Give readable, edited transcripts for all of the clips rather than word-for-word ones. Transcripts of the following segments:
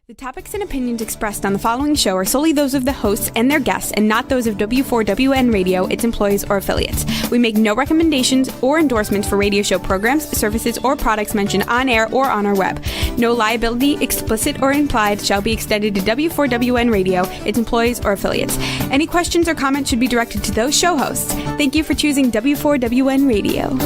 The topics and opinions expressed on the following show are solely those of the hosts and their guests and not those of W4WN Radio, its employees, or affiliates. We make no recommendations or endorsements for radio show programs, services, or products mentioned on air or on our web. No liability, explicit or implied, shall be extended to W4WN Radio, its employees, or affiliates. Any questions or comments should be directed to those show hosts. Thank you for choosing W4WN Radio.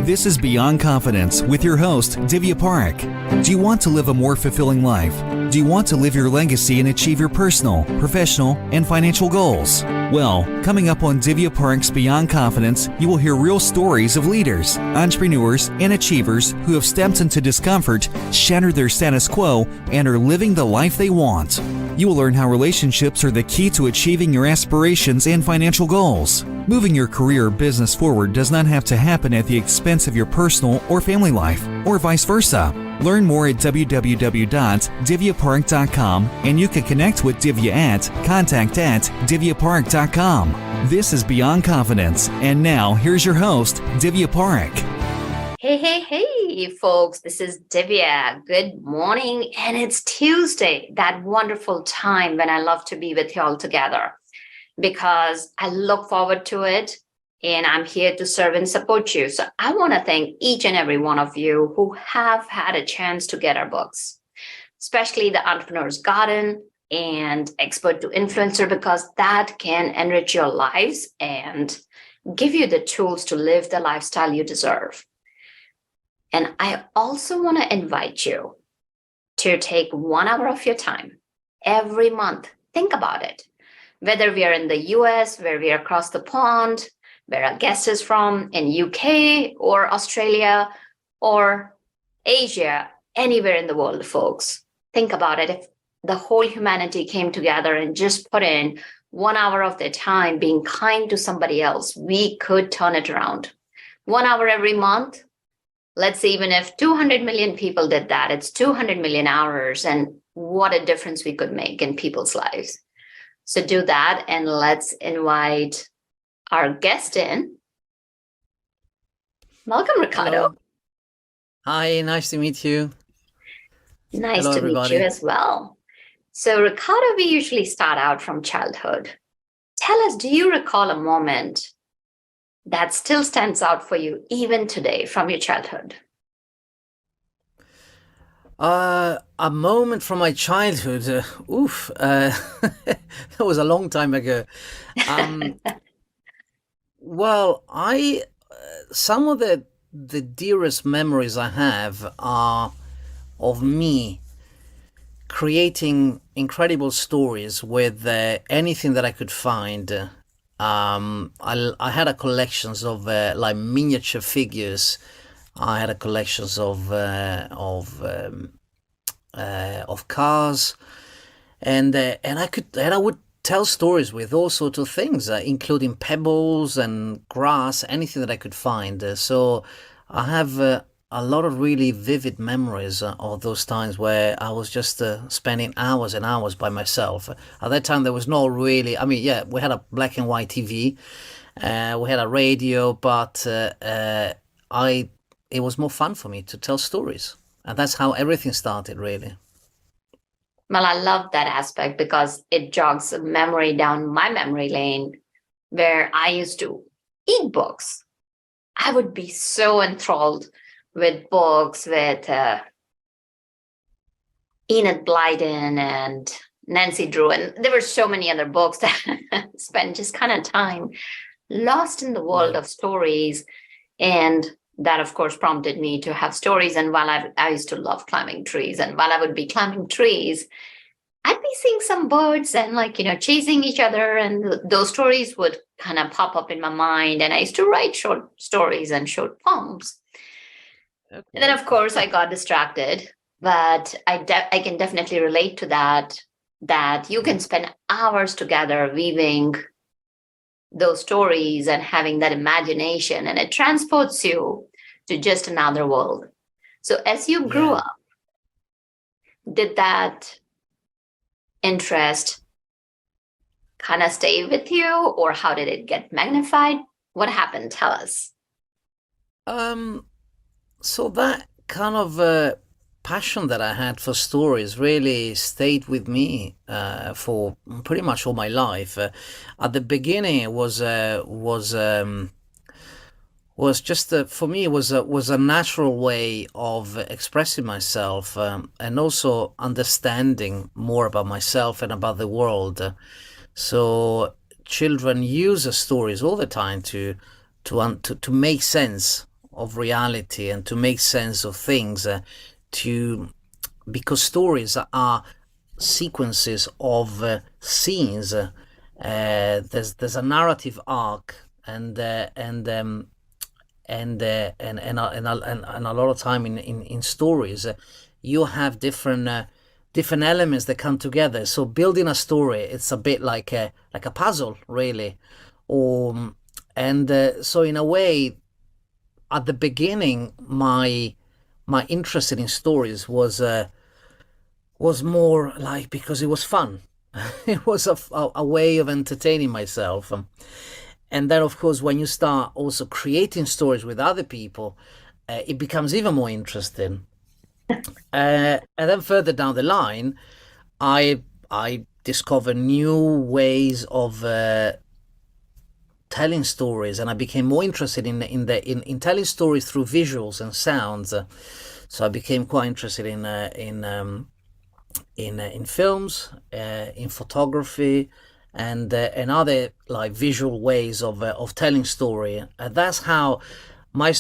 This is Beyond Confidence with your host, Divya Parekh. Do you want to live a more fulfilling life? Do you want to live your legacy and achieve your personal, professional, and financial goals? Well, coming up on Divya Parekh's Beyond Confidence, you will hear real stories of leaders, entrepreneurs, and achievers who have stepped into discomfort, shattered their status quo, and are living the life they want. You will learn how relationships are the key to achieving your aspirations and financial goals. Moving your career or business forward does not have to happen at the expense of your personal or family life, or vice versa. Learn more at www.divyaparekh.com, and you can connect with Divya at contact@divyaparekh.com. This is Beyond Confidence, and now here's your host, Divya Parekh. Hey, folks, this is Divya. Good morning, and it's Tuesday, that wonderful time when I love to be with you all together because I look forward to it, and I'm here to serve and support you. So I want to thank each and every one of you who have had a chance to get our books, especially the Entrepreneur's Garden and Expert to Influencer, because that can enrich your lives and give you the tools to live the lifestyle you deserve. And I also want to invite you to take 1 hour of your time every month. Think about it. Whether we are in the US, where we are across the pond, where our guest is from, in UK or Australia or Asia, anywhere in the world, folks. Think about it. If the whole humanity came together and just put in 1 hour of their time being kind to somebody else, we could turn it around. 1 hour every month. Let's say even if 200 million people did that, it's 200 million hours, and what a difference we could make in people's lives. So do that, and let's invite our guest in. Welcome, Riccardo. Hello. Hi, nice to meet you. Nice Hello, to everybody. meet you as well. So Riccardo, we usually start out from childhood. Tell us, do you recall a moment that still stands out for you even today from your childhood? A moment from my childhood. That was a long time ago. Well, some of the dearest memories I have are of me creating incredible stories with anything that I could find. I had a collections of like miniature figures. I had a collections of cars, and I would tell stories with all sorts of things, including pebbles and grass, anything that I could find. So I have a lot of really vivid memories of those times where I was just spending hours and hours by myself. At that time, there was no really, we had a black and white TV, we had a radio, but it was more fun for me to tell stories. And that's how everything started, really. Well, I love that aspect because it jogs a memory down my memory lane where I used to eat books. I would be so enthralled with books with Enid Blyton and Nancy Drew. And there were so many other books that I spent just kind of time lost in the world of stories. And that, of course, prompted me to have stories. And while I used to love climbing trees, and while I would be climbing trees, I'd be seeing some birds and chasing each other. And those stories would kind of pop up in my mind. And I used to write short stories and short poems. Okay. And then, of course, I got distracted. But I can definitely relate to that you can spend hours together weaving those stories and having that imagination, and it transports you to just another world. So as you grew up, did that interest kind of stay with you, or how did it get magnified? What happened? Tell us. So that kind of passion that I had for stories really stayed with me for pretty much all my life. At the beginning, it was just for me, it was a natural way of expressing myself, and also understanding more about myself and about the world. So children use stories all the time to make sense of reality and to make sense of things. To Because stories are sequences of scenes. There's a narrative arc, and and a lot of time in stories, you have different elements that come together. So building a story, it's a bit like a puzzle, really. Or and So in a way, at the beginning, my interest in stories was more like because it was fun. It was a way of entertaining myself. And then, of course, when you start also creating stories with other people, it becomes even more interesting. And then further down the line, I discovered new ways of telling stories, and I became more interested in telling stories through visuals and sounds. So I became quite interested in films, in photography, and other like visual ways of telling story. And that's how my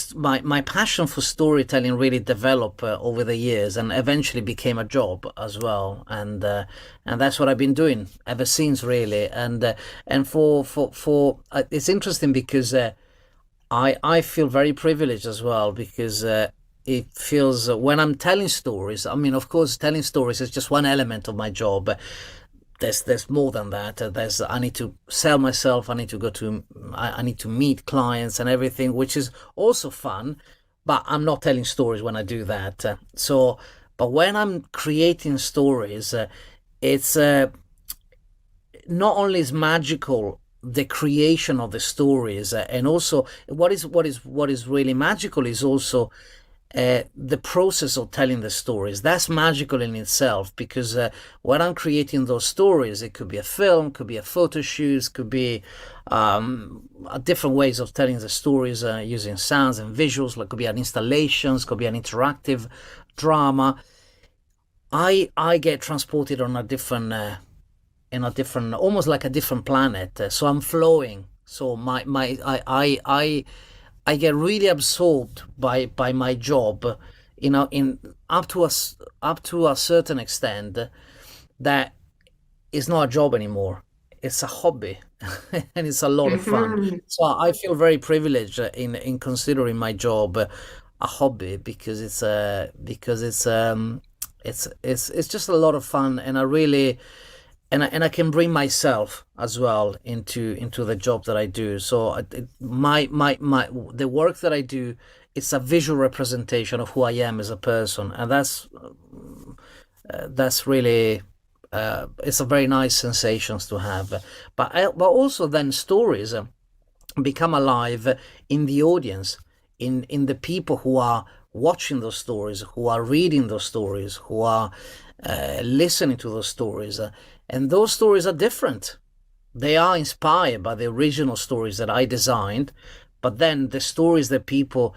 passion for storytelling really developed over the years, and eventually became a job as well. And that's what I've been doing ever since, really. And for it's interesting because I feel very privileged as well, because it feels when I'm telling stories. I mean, of course, telling stories is just one element of my job. There's more than that. I need to sell myself. I need to meet clients and everything, which is also fun. But I'm not telling stories when I do that. But when I'm creating stories, it's not only is magical the creation of the stories, and also what is really magical is also the process of telling the stories. That's magical in itself, because when I'm creating those stories, it could be a film, could be a photo shoot, could be different ways of telling the stories using sounds and visuals. Like could be an installations, could be an interactive drama. I get transported on a different almost like a different planet. So I'm flowing. So I get really absorbed by my job, in up to a certain extent, that it's not a job anymore. It's a hobby, and it's a lot of fun. Mhm. So I feel very privileged in considering my job a hobby, because it's just a lot of fun, and I really and I can bring myself as well into the job that I do. So my the work that I do, it's a visual representation of who I am as a person, and that's really it's a very nice sensations to have. But also then stories become alive in the audience, in the people who are watching those stories, who are reading those stories, who are listening to those stories. And those stories are different. They are inspired by the original stories that I designed, but then the stories that people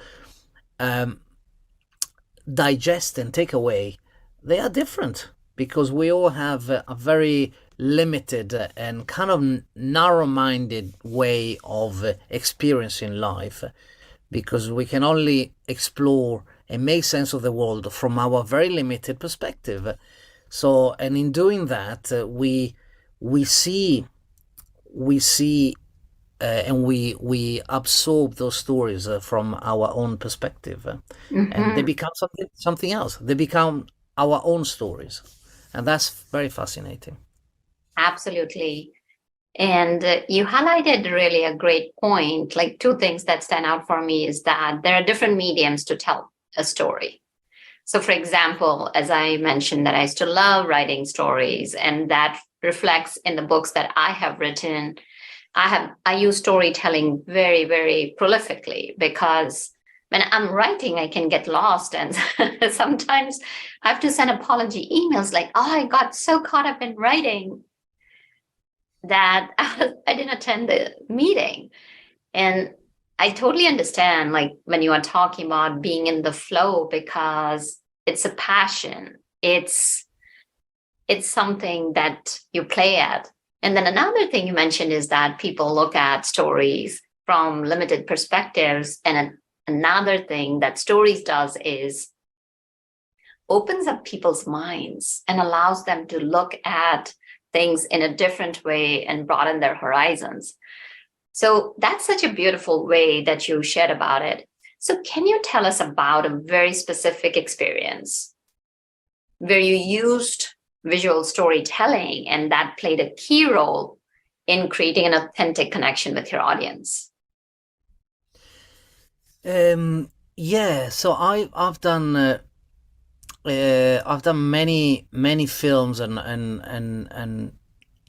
digest and take away, they are different, because we all have a very limited and kind of narrow-minded way of experiencing life, because we can only explore and make sense of the world from our very limited perspective. So, and in doing that, we see and we absorb those stories from our own perspective, and they Mhm. become something else. They become our own stories, and that's very fascinating. Absolutely. And you highlighted really a great point. Like two things that stand out for me is that there are different mediums to tell a story. So, for example, as I mentioned, that I used to love writing stories, and that reflects in the books that I have written. I use storytelling very, very prolifically, because when I'm writing, I can get lost. And sometimes I have to send apology emails like, oh, I got so caught up in writing that I didn't attend the meeting. And I totally understand, like, when you are talking about being in the flow, because it's a passion. It's something that you play at. And then another thing you mentioned is that people look at stories from limited perspectives. And another thing that stories does is opens up people's minds and allows them to look at things in a different way and broaden their horizons. So that's such a beautiful way that you shared about it. So can you tell us about a very specific experience where you used visual storytelling and that played a key role in creating an authentic connection with your audience? Yeah, so I've done many films, and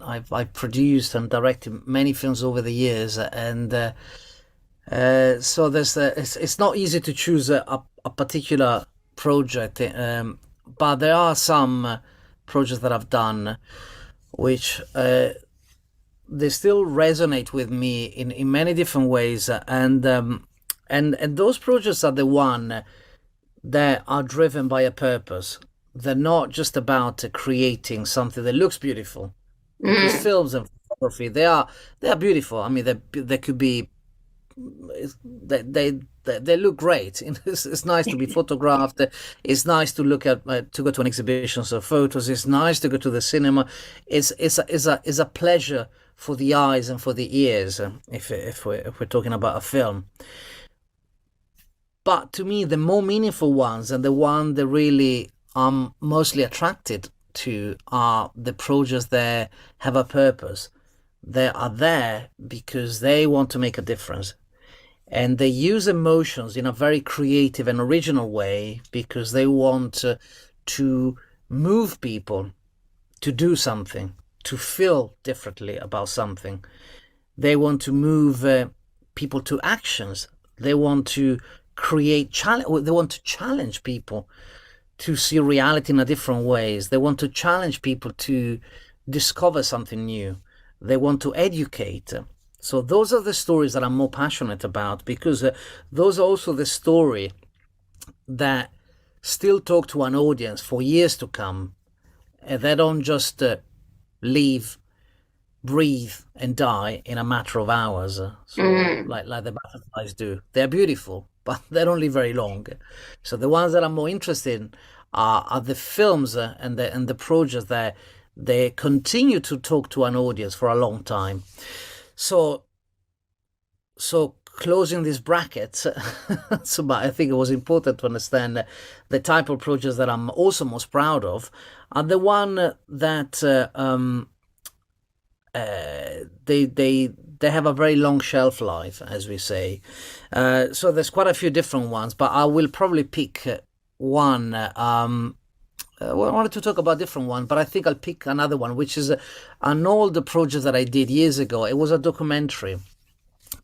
I've produced and directed many films over the years, and so it's not easy to choose a particular project, but there are some projects that I've done which they still resonate with me in many different ways, and those projects are the one that are driven by a purpose. They're not just about creating something that looks beautiful, because films and photography, they are beautiful. I mean, they could be, they look great. It's nice to be photographed. It's nice to look at, to go to an exhibition of photos. It's nice to go to the cinema. It's a pleasure for the eyes and for the ears, if we're talking about a film. But to me, the more meaningful ones, and the one that really I'm mostly attracted to, are the projects that have a purpose. They are there because they want to make a difference. And they use emotions in a very creative and original way because they want to move people to do something, to feel differently about something. They want to move people to actions. They want to create challenge. They want to challenge people to see reality in a different ways. They want to challenge people to discover something new. They want to educate. So those are the stories that I'm more passionate about, because those are also the story that still talk to an audience for years to come. And they don't just leave, breathe, and die in a matter of hours. Like the butterflies do. They're beautiful, but they don't live very long. So the ones that I'm more interested in are the films and the projects that they continue to talk to an audience for a long time. So closing this bracket, but I think it was important to understand the type of projects that I'm also most proud of are the one that they have a very long shelf life, as we say. So there's quite a few different ones, but I will probably pick one. Well, I wanted to talk about a different one, but I think I'll pick another one, which is an old project that I did years ago. It was a documentary.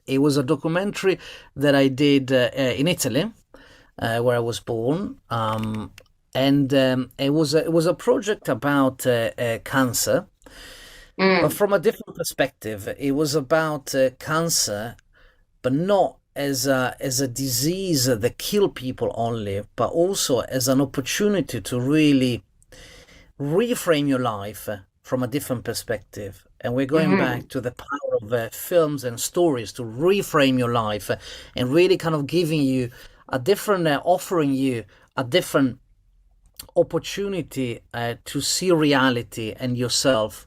It was a documentary that I did in Italy, where I was born, and it was a project about cancer, but from a different perspective. It was about cancer, but not as a disease that kill people only, but also as an opportunity to really reframe your life from a different perspective. And we're going back to the power of films and stories to reframe your life and really kind of giving you a different, offering you a different opportunity to see reality and yourself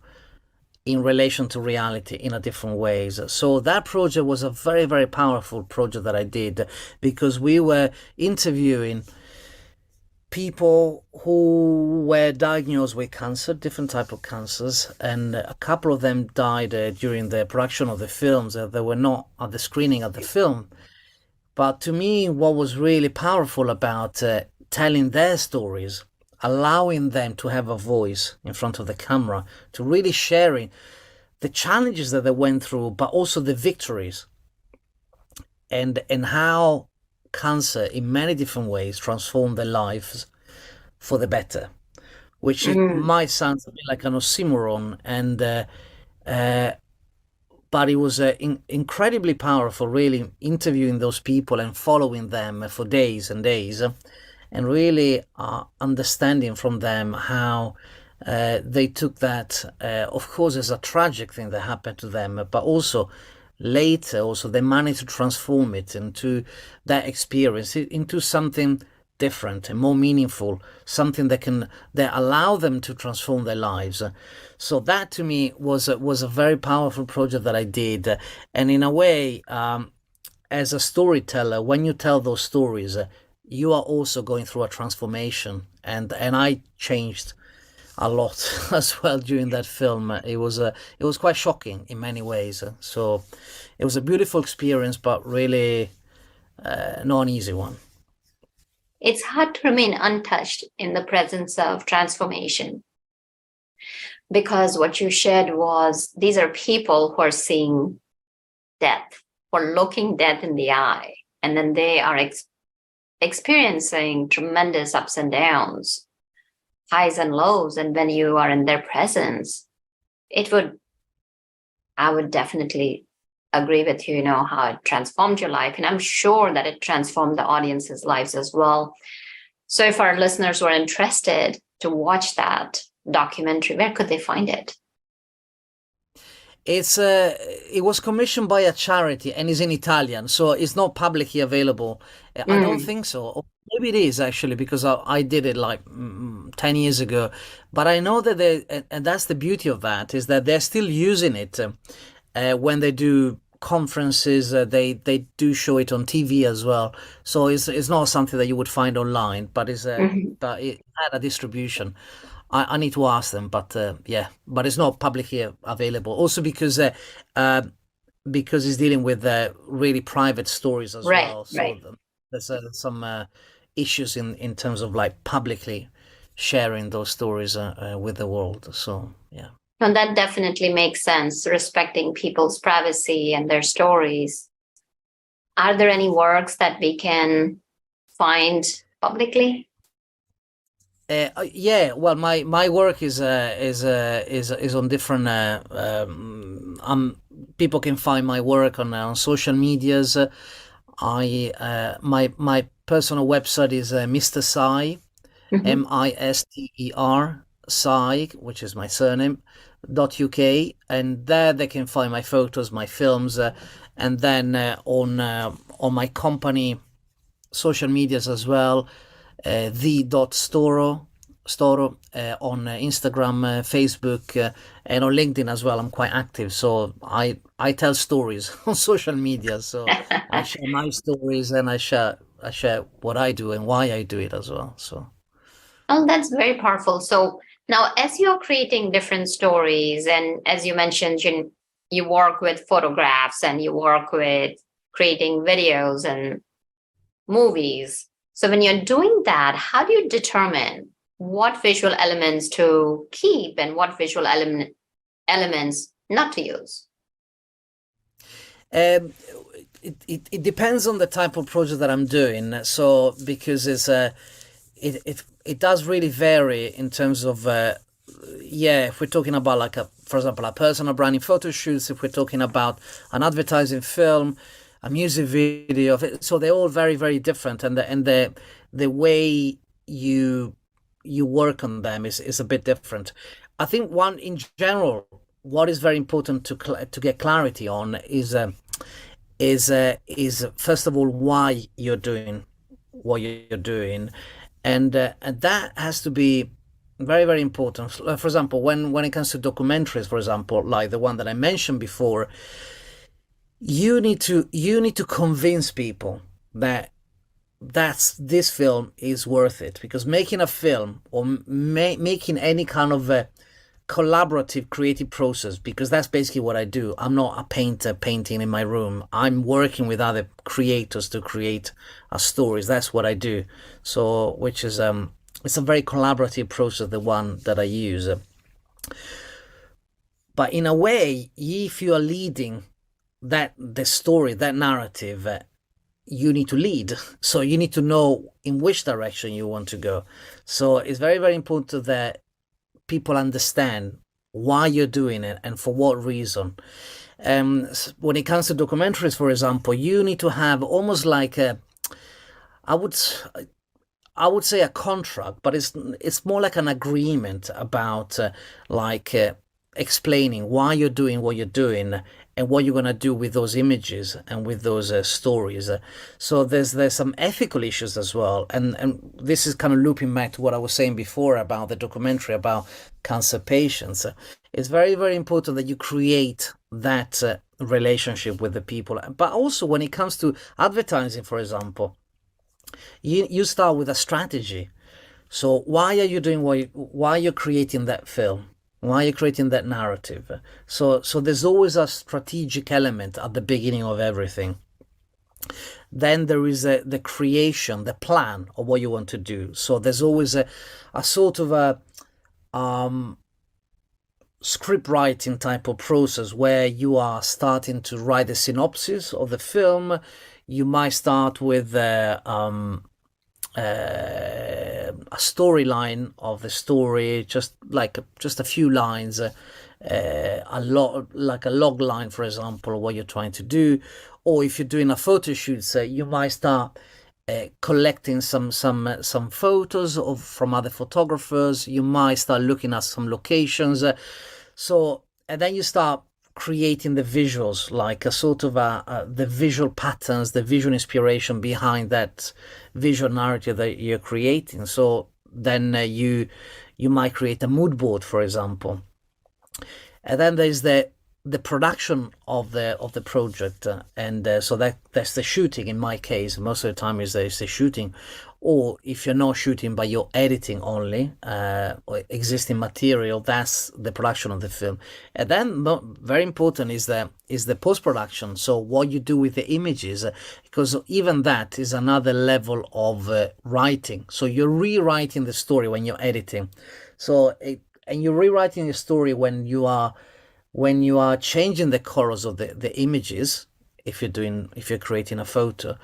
in relation to reality in a different ways. So that project was a very, very powerful project that I did, because we were interviewing people who were diagnosed with cancer, different type of cancers, and a couple of them died during the production of the films. They were not at the screening of the film. But to me, what was really powerful about telling their stories, allowing them to have a voice in front of the camera, to really sharing the challenges that they went through, but also the victories, and how cancer in many different ways transformed their lives for the better, which it Mm. might sound a bit like an oxymoron, and but it was incredibly powerful, really interviewing those people and following them for days and days, and really understanding from them how they took that, of course, as a tragic thing that happened to them, but also later, also they managed to transform it into that experience into something different and more meaningful, something that allow them to transform their lives. So that to me was a very powerful project that I did, and in a way, as a storyteller, when you tell those stories, you are also going through a transformation, and I changed a lot as well during that film. It was quite shocking in many ways. So it was a beautiful experience, but really not an easy one. It's hard to remain untouched in the presence of transformation, because what you shared was these are people who are seeing death, who are looking death in the eye, and then they are experiencing tremendous ups and downs, highs and lows. And when you are in their presence, I would definitely agree with you, how it transformed your life. And I'm sure that it transformed the audience's lives as well. So if our listeners were interested to watch that documentary, where could they find it? It was commissioned by a charity and is in Italian, so it's not publicly available. I don't think so. Or maybe it is actually, because I did it like 10 years ago. But I know that and that's the beauty of that, is that they're still using it when they do conferences. They do show it on TV as well. So it's not something that you would find online, but but it had a distribution. I need to ask them, but yeah, but it's not publicly available. Also because it's dealing with really private stories as Right, well. So right. there's some issues in terms of like publicly sharing those stories with the world. So yeah. And that definitely makes sense, respecting people's privacy and their stories. Are there any works that we can find publicly? Yeah, well, my work is on different. People can find my work on social medias. My personal website is Mr. Sai, Mhm. Mister Sai, which is my surname, .uk, and there they can find my photos, my films, and then on my company social medias as well, the.storo on Instagram, Facebook, and on LinkedIn as well. I'm quite active, so I tell stories on social media. So I share my stories, and I share what I do and why I do it as well. So Oh, that's very powerful. So now, as you're creating different stories, and as you mentioned, you work with photographs and you work with creating videos and movies. So when you're doing that, how do you determine what visual elements to keep and what visual elements not to use? um, it depends on the type of project that I'm doing. So because it does really vary in terms of yeah, if we're talking about like for example, a personal branding photo shoots, if we're talking about an advertising film, a music video, so they're all very, very different, and the way you work on them is a bit different. I think one in general, what is very important to get clarity on is first of all why you're doing what you're doing, and that has to be very, very important. For example, when it comes to documentaries, for example, like the one that I mentioned before, you need to convince people that this film is worth it, because making a film or making any kind of a collaborative creative process, because that's basically what I do. I'm not a painter painting in my room. I'm working with other creators to create a stories. That's what I do. So which is it's a very collaborative process, the one that I use. But in a way, if you are leading the story, that narrative, you need to lead. So you need to know in which direction you want to go. So it's very, very important that people understand why you're doing it and for what reason. When it comes to documentaries, for example, you need to have almost like I would say a contract, but it's more like an agreement about explaining why you're doing what you're doing and what you're going to do with those images and with those stories. So there's some ethical issues as well, and this is kind of looping back to what I was saying before about the documentary about cancer patients. It's very, very important that you create that relationship with the people. But also when it comes to advertising, for example, you start with a strategy. So why are you doing why you're creating that film? Why are you creating that narrative? So there's always a strategic element at the beginning of everything. Then there is the creation, the plan of what you want to do. So there's always a sort of a script writing type of process where you are starting to write the synopsis of the film. You might start with a storyline of the story, just a few lines, a log line, for example, what you're trying to do. Or if you're doing a photo shoot, you might start collecting some photos from other photographers. You might start looking at some locations. And then you start creating the visuals, like a sort of the visual patterns, the visual inspiration behind that visual narrative that you're creating. So then you might create a mood board, for example. And then there's the production of the project, so that's the shooting. In my case, most of the time is the shooting, or if you're not shooting but you're editing only existing material, that's the production of the film. And then very important is the post-production, so what you do with the images, because even that is another level of writing. So you're rewriting the story when you're editing, and you're rewriting the story when you are changing the colors of the images, if you're creating a photo.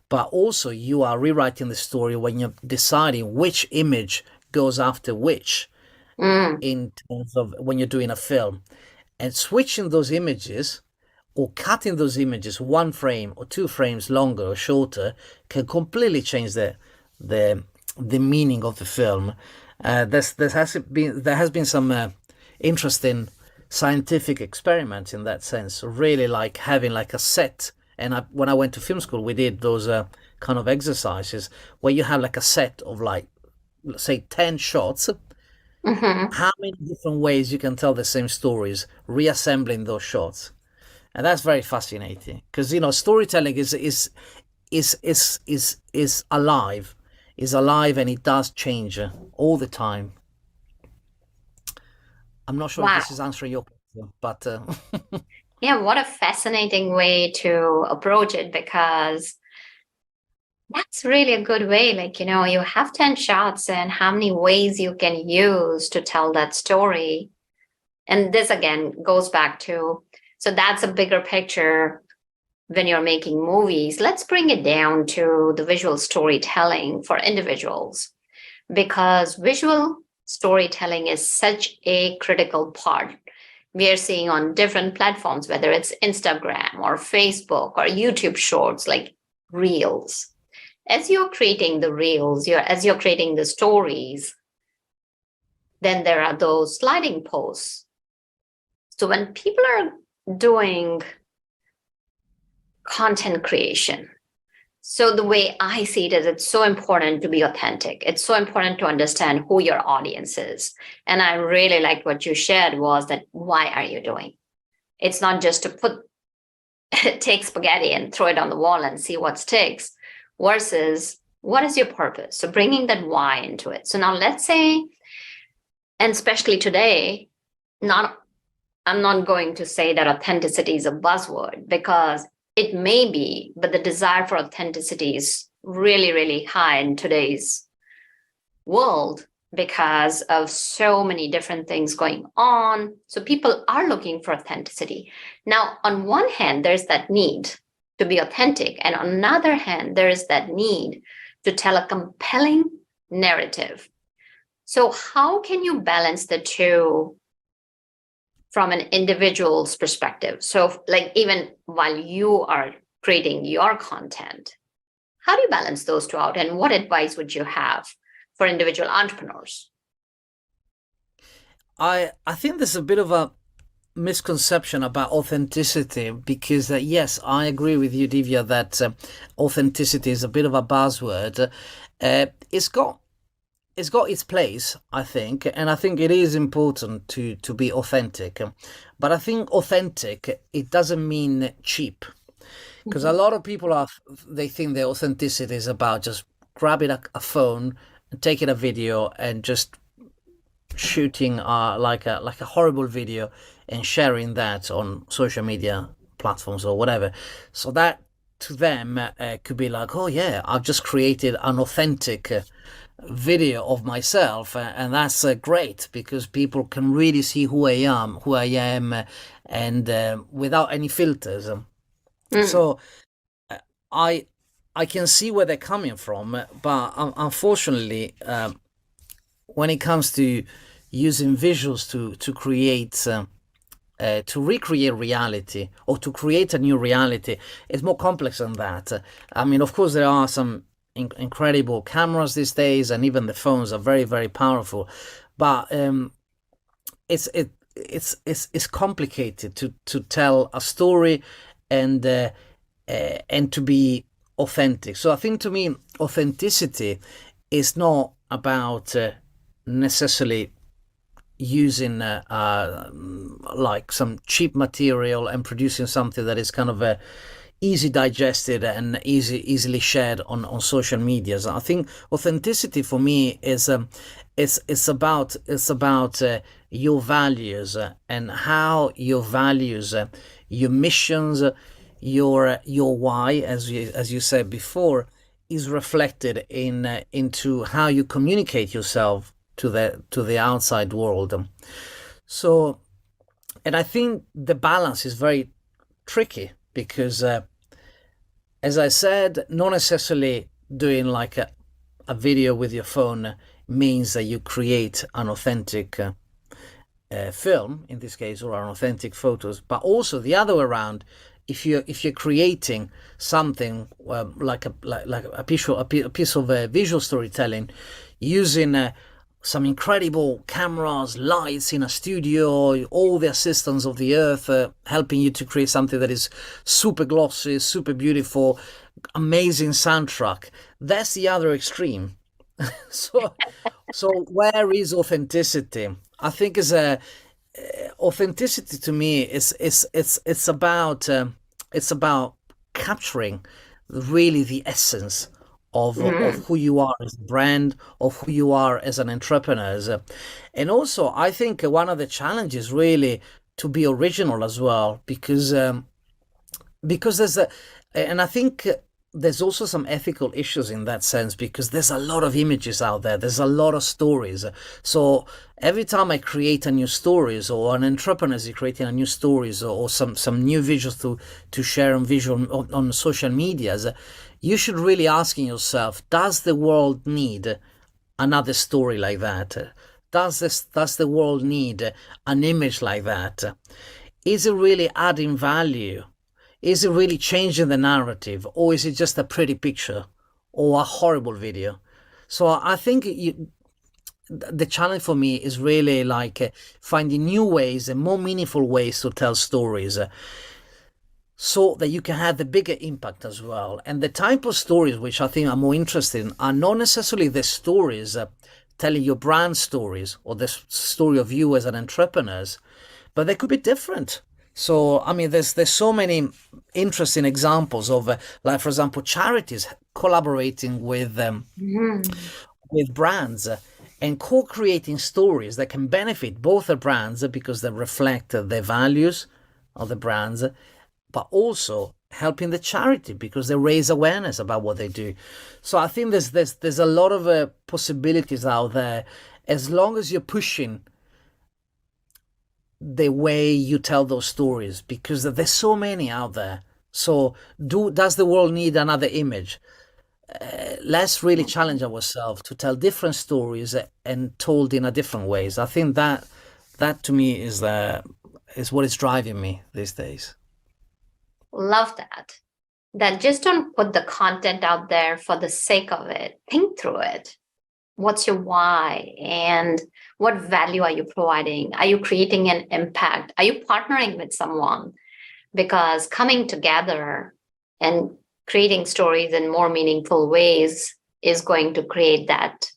But also you are rewriting the story when you're deciding which image goes after which, in terms of when you're doing a film, and switching those images or cutting those images 1 frame or 2 frames longer or shorter can completely change the meaning of the film. There has been some interesting scientific experiments in that sense, really, like having like a set. And when I went to film school, we did those kind of exercises where you have like a set of, like, let's say 10 shots. How many different ways you can tell the same stories, reassembling those shots. And that's very fascinating, because storytelling is alive, and it does change all the time. I'm not sure if this is answering your question, but yeah, what a fascinating way to approach it, because that's really a good way. Like, you have 10 shots and how many ways you can use to tell that story. And this again goes back to, so that's a bigger picture when you're making movies. Let's bring it down to the visual storytelling for individuals, because visual storytelling is such a critical part. We are seeing on different platforms, whether it's Instagram or Facebook or YouTube shorts, like reels. As you're creating the reels, as you're creating the stories, then there are those sliding posts. So when people are doing content creation, so the way I see it is, it's so important to be authentic. It's so important to understand who your audience is. And I really liked what you shared was that, why are you doing? It's not just to take spaghetti and throw it on the wall and see what sticks, versus what is your purpose? So bringing that why into it. So now let's say, and especially today, I'm not going to say that authenticity is a buzzword, because it may be, but the desire for authenticity is really, really high in today's world because of so many different things going on. So people are looking for authenticity. Now, on one hand, there's that need to be authentic. And on the other hand, there is that need to tell a compelling narrative. So how can you balance the two from an individual's perspective? So like even while you are creating your content, how do you balance those two out? And what advice would you have for individual entrepreneurs? I think there's a bit of a misconception about authenticity because yes, I agree with you, Divya, that authenticity is a bit of a buzzword. It's got its place, I think, and I think it is important to be authentic. But I think authentic, it doesn't mean cheap, because a lot of people they think their authenticity is about just grabbing a phone and taking a video and just shooting like a horrible video and sharing that on social media platforms or whatever. So that to them could be like, oh yeah, I've just created an authentic video of myself, and that's great because people can really see who I am, and without any filters. So I can see where they're coming from, but unfortunately, when it comes to using visuals to create to recreate reality or to create a new reality, it's more complex than that. I mean, of course, there are some incredible cameras these days, and even the phones are very, very powerful, but it's complicated to tell a story and to be authentic. So I think, to me, authenticity is not about necessarily using like some cheap material and producing something that is kind of easy digested and easily shared on social media. So I think authenticity for me is it's about your values and how your values, your missions, your why, as you said before, is reflected into how you communicate yourself to the outside world. So, and I think the balance is very tricky because, as I said, not necessarily doing like a video with your phone means that you create an authentic film, in this case, or an authentic photos, but also the other way around. If you're creating something like a piece of visual storytelling using some incredible cameras, lights in a studio, all the assistants of the earth helping you to create something that is super glossy, super beautiful, amazing soundtrack, that's the other extreme. so where is authenticity? I think is authenticity to me it's about capturing really the essence of who you are as a brand, of who you are as an entrepreneur. And also, I think one of the challenges really to be original as well, because there's and I think there's also some ethical issues in that sense, because there's a lot of images out there, there's a lot of stories. So every time I create a new stories, or an entrepreneur is creating a new stories, or some new visuals to share on social medias, you should really asking yourself, does the world need another story like that? Does the world need an image like that? Is it really adding value? Is it really changing the narrative, or is it just a pretty picture or a horrible video? So I think the challenge for me is really like finding new ways and more meaningful ways to tell stories, so that you can have the bigger impact as well. And the type of stories which I think are more interesting are not necessarily the stories telling your brand stories or the story of you as an entrepreneur, but they could be different. So, I mean, there's so many interesting examples of, like, for example, charities collaborating with brands and co-creating stories that can benefit both the brands because they reflect the values of the brands, but also helping the charity because they raise awareness about what they do. So I think there's a lot of possibilities out there, as long as you're pushing the way you tell those stories, because there's so many out there. So does the world need another image? Let's really challenge ourselves to tell different stories and told in a different ways. I think that to me is what is driving me these days. Love that. That just don't put the content out there for the sake of it. Think through it. What's your why? And what value are you providing? Are you creating an impact? Are you partnering with someone? Because coming together and creating stories in more meaningful ways is going to create that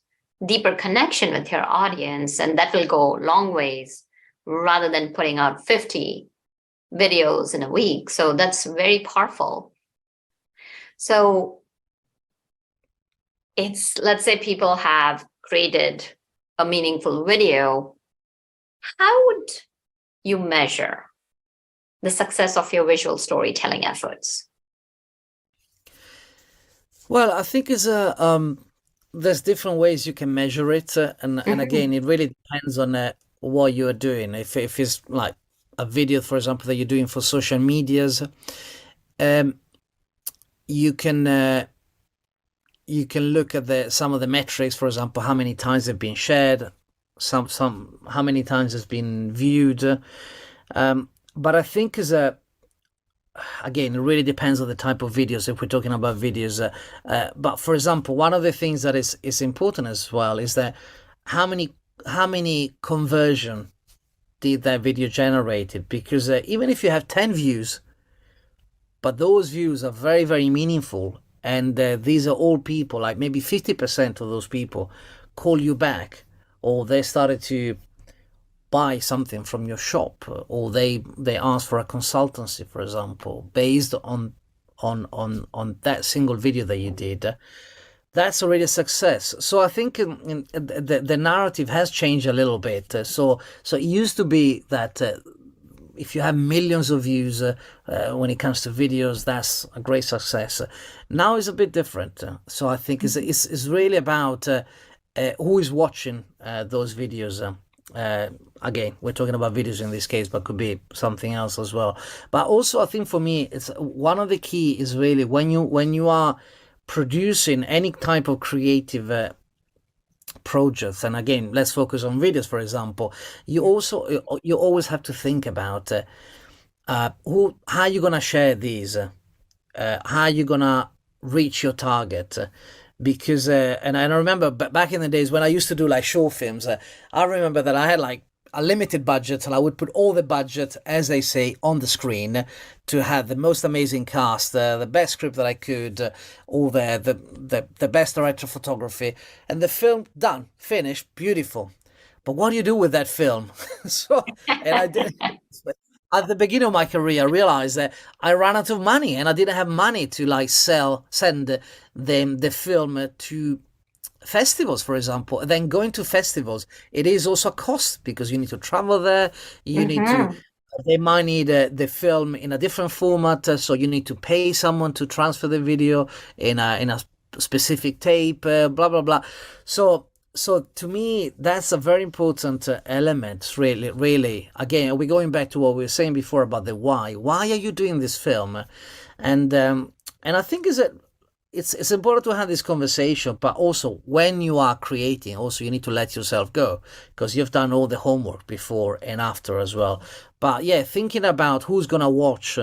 deeper connection with your audience, and that will go long ways rather than putting out 50 videos in a week. So that's very powerful. So let's say people have created a meaningful video. How would you measure the success of your visual storytelling efforts? Well, I think there's different ways you can measure it, and again, it really depends on what you are doing. If it's like a video, for example, that you're doing for social medias, you can look at some of the metrics, for example, how many times they've been shared, some how many times it's been viewed. But I think again, it really depends on the type of videos. If we're talking about videos, but for example, one of the things that is important as well is that how many conversion did that video generated? Because even if you have 10 views, but those views are very, very meaningful, and these are all people, like maybe 50% of those people call you back, or they started to buy something from your shop, or they ask for a consultancy, for example, based on that single video that you did. That's already a success. So I think the narrative has changed a little bit. So it used to be that if you have millions of views when it comes to videos, that's a great success. Now it's a bit different. So I think it's really about who is watching those videos. Again, we're talking about videos in this case, but could be something else as well. But also, I think for me, it's one of the key is really when you are producing any type of creative projects, and again, let's focus on videos, for example. You always have to think about how you're gonna share these, how you're gonna reach your target. Because and I remember back in the days when I used to do like short films, I remember that I had like a limited budget, and I would put all the budget, as they say, on the screen to have the most amazing cast, the best script that I could, all the best director of photography, and the film done, finished, beautiful. But what do you do with that film? And I did. At the beginning of my career, I realized that I ran out of money, and I didn't have money to like send the film to festivals, for example. And then going to festivals, it is also a cost because you need to travel there. You need to. They might need the film in a different format, so you need to pay someone to transfer the video in a specific tape. Blah blah blah. So to me, that's a very important element, really, really. Again, we're going back to what we were saying before about the why. Why are you doing this film? And I think it's important to have this conversation, but also when you are creating, also you need to let yourself go because you've done all the homework before and after as well. But yeah, thinking about who's gonna watch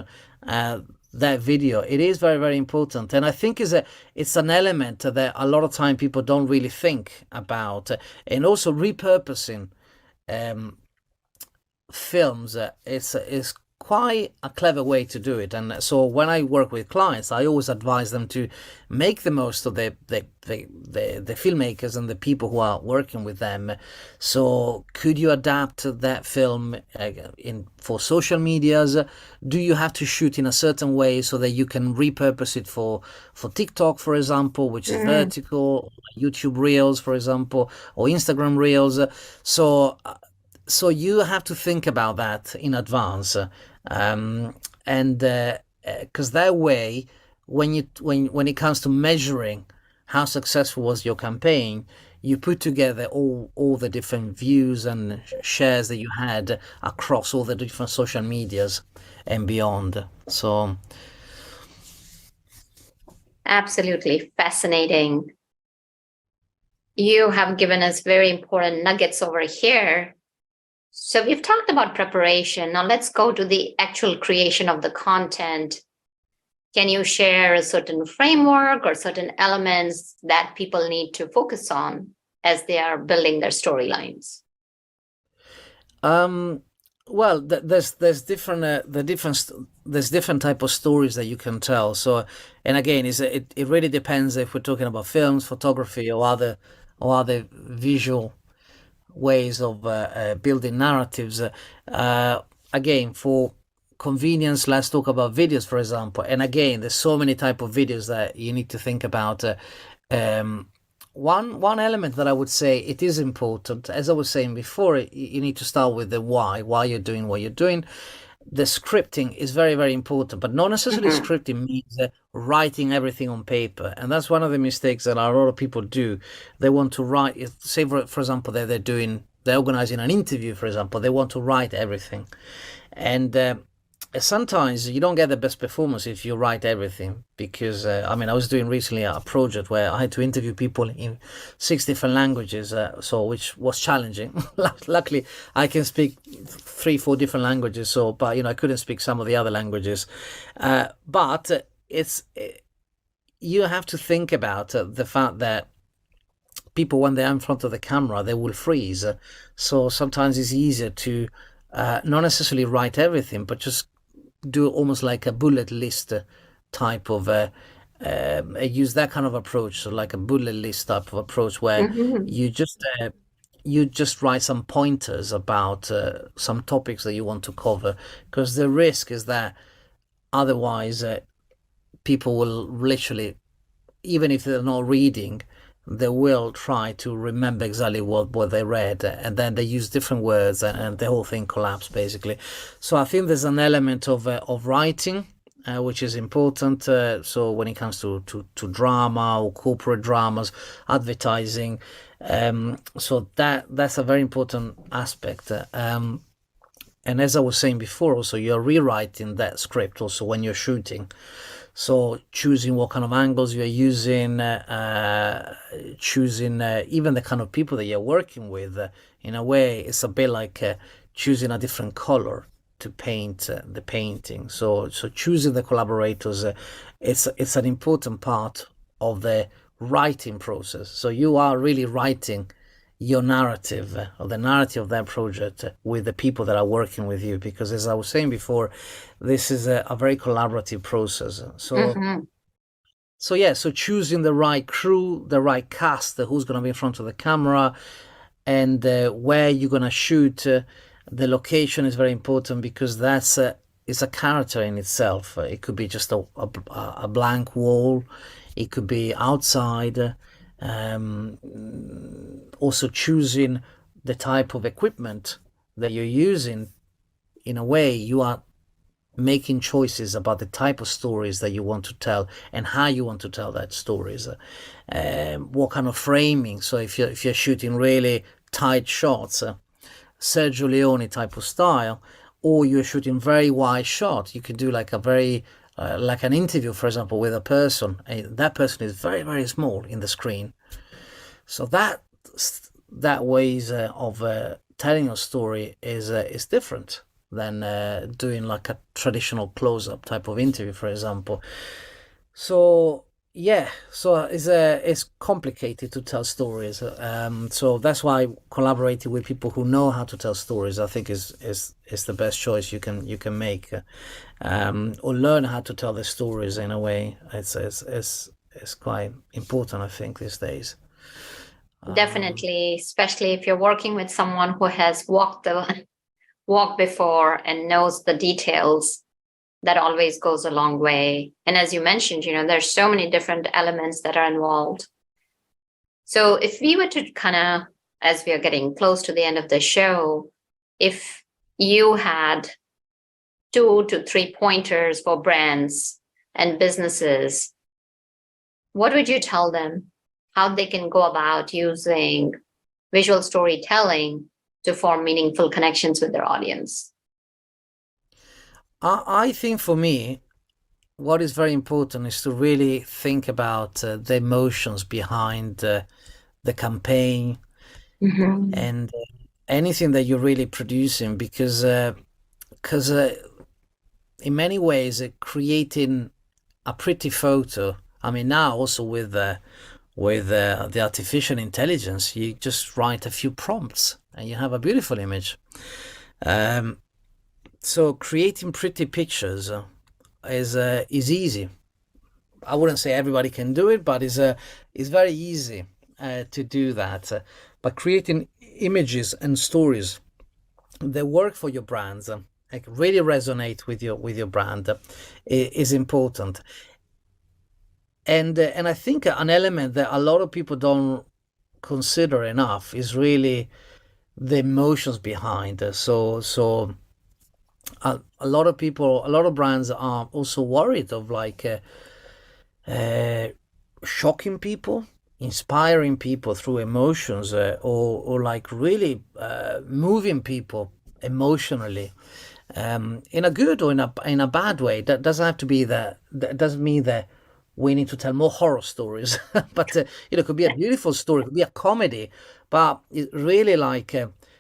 that video, it is very, very important. And I think it's an element that a lot of time people don't really think about. And also repurposing films is quite a clever way to do it. And so when I work with clients, I always advise them to make the most of the filmmakers and the people who are working with them. So could you adapt that film for social medias? Do you have to shoot in a certain way so that you can repurpose it for TikTok, for example, which is vertical, YouTube Reels, for example, or Instagram Reels? So you have to think about that in advance, and because that way, when it comes to measuring how successful was your campaign, you put together all the different views and shares that you had across all the different social medias and beyond. So Absolutely fascinating. You have given us very important nuggets over here. So we've talked about preparation. Now let's go to the actual creation of the content. Can you share a certain framework or certain elements that people need to focus on as they are building their storylines? Well, there's different there's different type of stories that you can tell. So, and again, it really depends if we're talking about films, photography, or other visual ways of building narratives. Again, for convenience, let's talk about videos, for example. And again, there's so many type of videos that you need to think about. Um, one element that I would say it is important, as I was saying before, you need to start with the why you're doing what you're doing. The scripting is very, very important, but not necessarily scripting means writing everything on paper. And that's one of the mistakes that a lot of people do. They want to write, say, for example, they're organizing an interview, for example, they want to write everything. And sometimes you don't get the best performance if you write everything, because I mean, I was doing recently a project where I had to interview people in 6 different languages, so which was challenging. Luckily I can speak 3-4 different languages, so but I couldn't speak some of the other languages, but it's you have to think about the fact that people, when they're in front of the camera, they will freeze. So sometimes it's easier to not necessarily write everything, but just do almost like a bullet list type of use that kind of approach. So like a bullet list type of approach where you just write some pointers about some topics that you want to cover, because the risk is that otherwise people will literally, even if they're not reading, they will try to remember exactly what they read, and then they use different words, and the whole thing collapsed basically. So I think there's an element of writing, which is important. So when it comes to drama or corporate dramas, advertising, so that's a very important aspect. And as I was saying before, also you're rewriting that script also when you're shooting. So choosing what kind of angles you're using, choosing even the kind of people that you're working with. In a way, it's a bit like choosing a different color to paint the painting. So choosing the collaborators, it's an important part of the writing process. So you are really writing your narrative, or the narrative of that project, with the people that are working with you, because as I was saying before, this is a very collaborative process. So choosing the right crew, the right cast, who's going to be in front of the camera, and where you're going to shoot. The location is very important, because that's is a character in itself. It could be just a blank wall, it could be outside. Also choosing the type of equipment that you're using. In a way, you are making choices about the type of stories that you want to tell and how you want to tell that stories. What kind of framing? So if you're shooting really tight shots, Sergio Leone type of style, or you're shooting very wide shot, you could do like a very like an interview, for example, with a person. That person is very, very small in the screen. So that ways of telling a story is different than doing like a traditional close-up type of interview, for example. So it's complicated to tell stories. So that's why collaborating with people who know how to tell stories, I think, is the best choice you can make, or learn how to tell the stories. In a way, it's quite important, I think, these days. Definitely, especially if you're working with someone who has walked before and knows the details. That always goes a long way. And as you mentioned, there's so many different elements that are involved. So if we were to kind of, as we are getting close to the end of the show, if you had 2 to 3 pointers for brands and businesses, what would you tell them? How they can go about using visual storytelling to form meaningful connections with their audience? I think for me, what is very important is to really think about the emotions behind the campaign and anything that you're really producing, because in many ways creating a pretty photo. I mean, now also with the artificial intelligence, you just write a few prompts and you have a beautiful image. So creating pretty pictures is easy. I wouldn't say everybody can do it, but it's very easy to do that. But creating images and stories that work for your brands, like really resonate with your brand, is important. And I think an element that a lot of people don't consider enough is really the emotions behind. So a lot of people, a lot of brands are also worried of like shocking people, inspiring people through emotions, or like really moving people emotionally, in a good or in a bad way. That doesn't have to be that. That doesn't mean that we need to tell more horror stories, but it could be a beautiful story, it could be a comedy, but it really like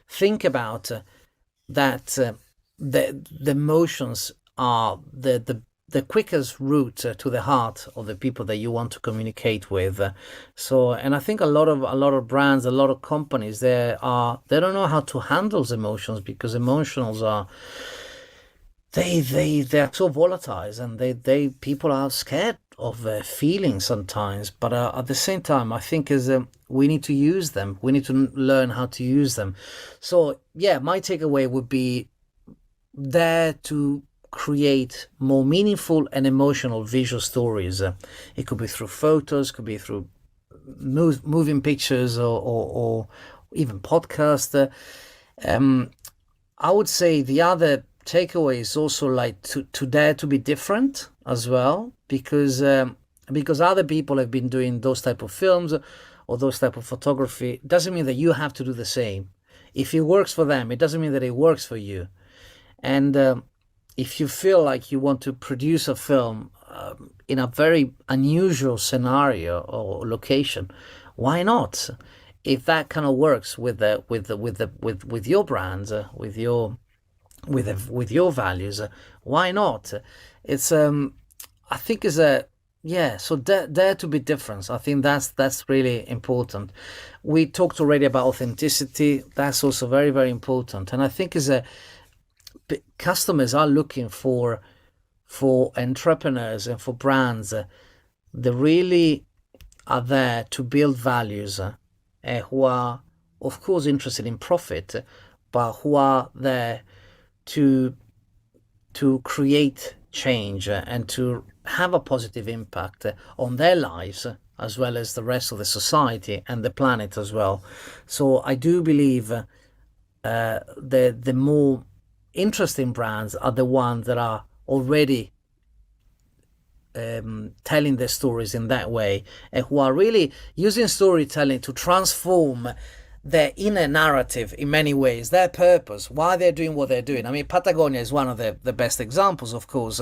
think about that the emotions are the quickest route to the heart of the people that you want to communicate with. So, and I think a lot of brands, a lot of companies, they don't know how to handle emotions, because emotions are they're so volatile, and they people are scared of feelings sometimes. But at the same time, I think we need to use them. We need to learn how to use them. So yeah, my takeaway would be there to create more meaningful and emotional visual stories. It could be through photos, could be through moving pictures, or even podcast. I would say the other takeaway is also like to dare to be different as well, because other people have been doing those type of films or those type of photography. It doesn't mean that you have to do the same. If it works for them, it doesn't mean that it works for you. And if you feel like you want to produce a film in a very unusual scenario or location, why not? If that kind of works with your brands, with your values, why not? It's I think is a yeah. So dare to be different. I think that's really important. We talked already about authenticity. That's also very, very important. And I think customers are looking for entrepreneurs and for brands that really are there to build values, who are of course interested in profit, but who are there to create change and to have a positive impact on their lives, as well as the rest of the society and the planet as well. So I do believe the more interesting brands are the ones that are already telling their stories in that way, and who are really using storytelling to transform their inner narrative in many ways, their purpose, why they're doing what they're doing. I mean, Patagonia is one of the best examples, of course.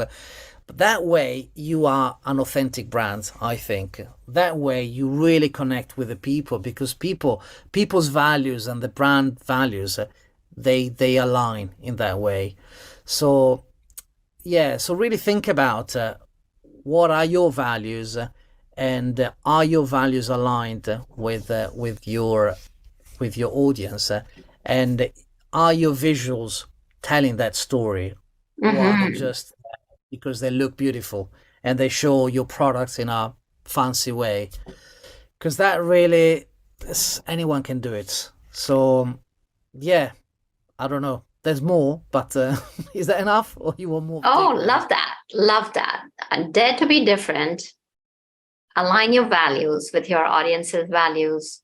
But that way, you are an authentic brand, I think. That way, you really connect with the people, because people's values and the brand values, they align in that way. So yeah, so really think about what are your values, and are your values aligned with your audience, and are your visuals telling that story, or are they just because they look beautiful and they show your products in a fancy way? Because that really, anyone can do it. So yeah, I don't know. There's more, but is that enough, or you want more? Oh, love that. Love that. And dare to be different. Align your values with your audience's values.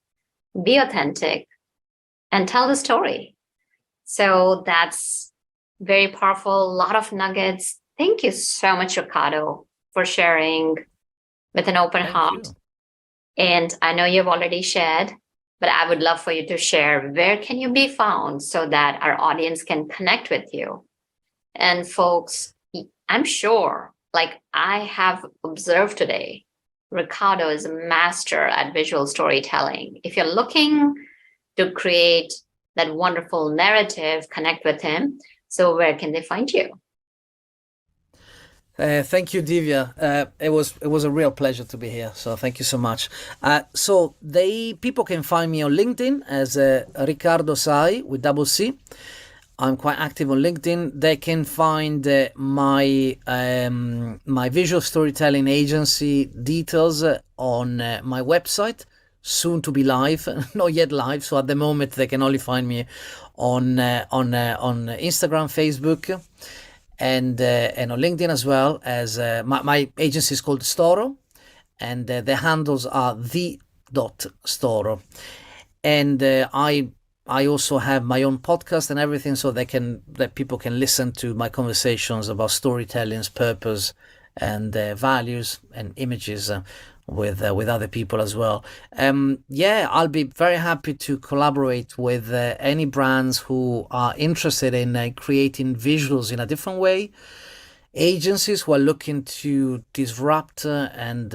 Be authentic and tell the story. So that's very powerful. A lot of nuggets. Thank you so much, Riccardo, for sharing with an open heart. And I know you've already shared, but I would love for you to share, where can you be found so that our audience can connect with you? And folks, I'm sure like I have observed today, Riccardo is a master at visual storytelling. If you're looking to create that wonderful narrative, connect with him. So where can they find you? Thank you, Divya. It was a real pleasure to be here. So thank you so much. People can find me on LinkedIn as Riccardo Sai with double C. I'm quite active on LinkedIn. They can find my visual storytelling agency details on my website, soon to be live, not yet live. So at the moment, they can only find me on Instagram, Facebook, and on LinkedIn as well. As my agency is called Storo, and the handles are the.storo. And I also have my own podcast and everything, so that people can listen to my conversations about storytelling's purpose and values and images with other people as well. I'll be very happy to collaborate with any brands who are interested in creating visuals in a different way. Agencies who are looking to disrupt and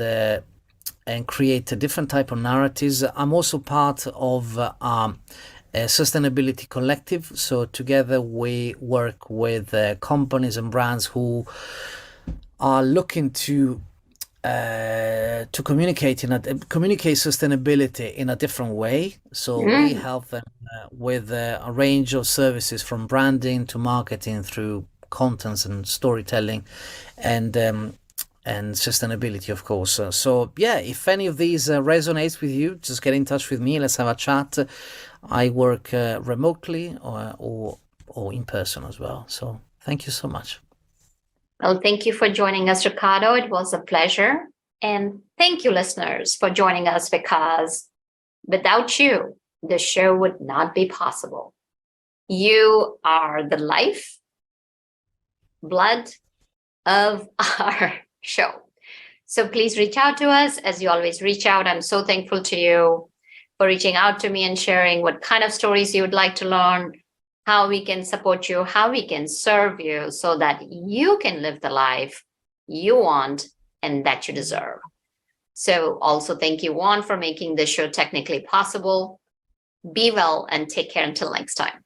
create a different type of narratives. I'm also part of a sustainability collective. So together we work with companies and brands who are looking to communicate sustainability in a different way. So we help them with a range of services, from branding to marketing through contents and storytelling and sustainability, of course. If any of these resonates with you, just get in touch with me. Let's have a chat. I work remotely or in person as well. So thank you so much. Well, thank you for joining us, Riccardo. It was a pleasure. And thank you, listeners, for joining us, because without you, the show would not be possible. You are the life, blood of our show. So please reach out to us as you always reach out. I'm so thankful to you for reaching out to me and sharing what kind of stories you would like to learn, how we can support you, how we can serve you so that you can live the life you want and that you deserve. So also thank you, Juan, for making this show technically possible. Be well and take care until next time.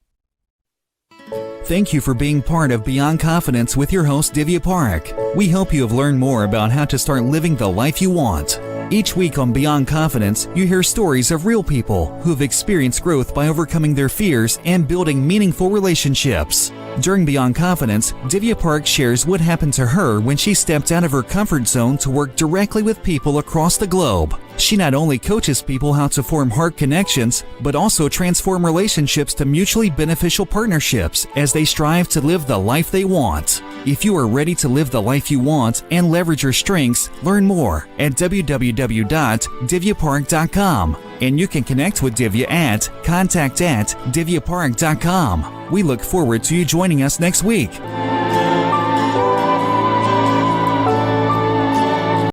Thank you for being part of Beyond Confidence with your host, Divya Parekh. We hope you have learned more about how to start living the life you want. Each week on Beyond Confidence, you hear stories of real people who have experienced growth by overcoming their fears and building meaningful relationships. During Beyond Confidence, Divya Parekh shares what happened to her when she stepped out of her comfort zone to work directly with people across the globe. She not only coaches people how to form heart connections, but also transform relationships to mutually beneficial partnerships as they strive to live the life they want. If you are ready to live the life you want and leverage your strengths, learn more at www.divyaparekh.com. And you can connect with Divya at contact@divyaparekh.com. We look forward to you joining us next week.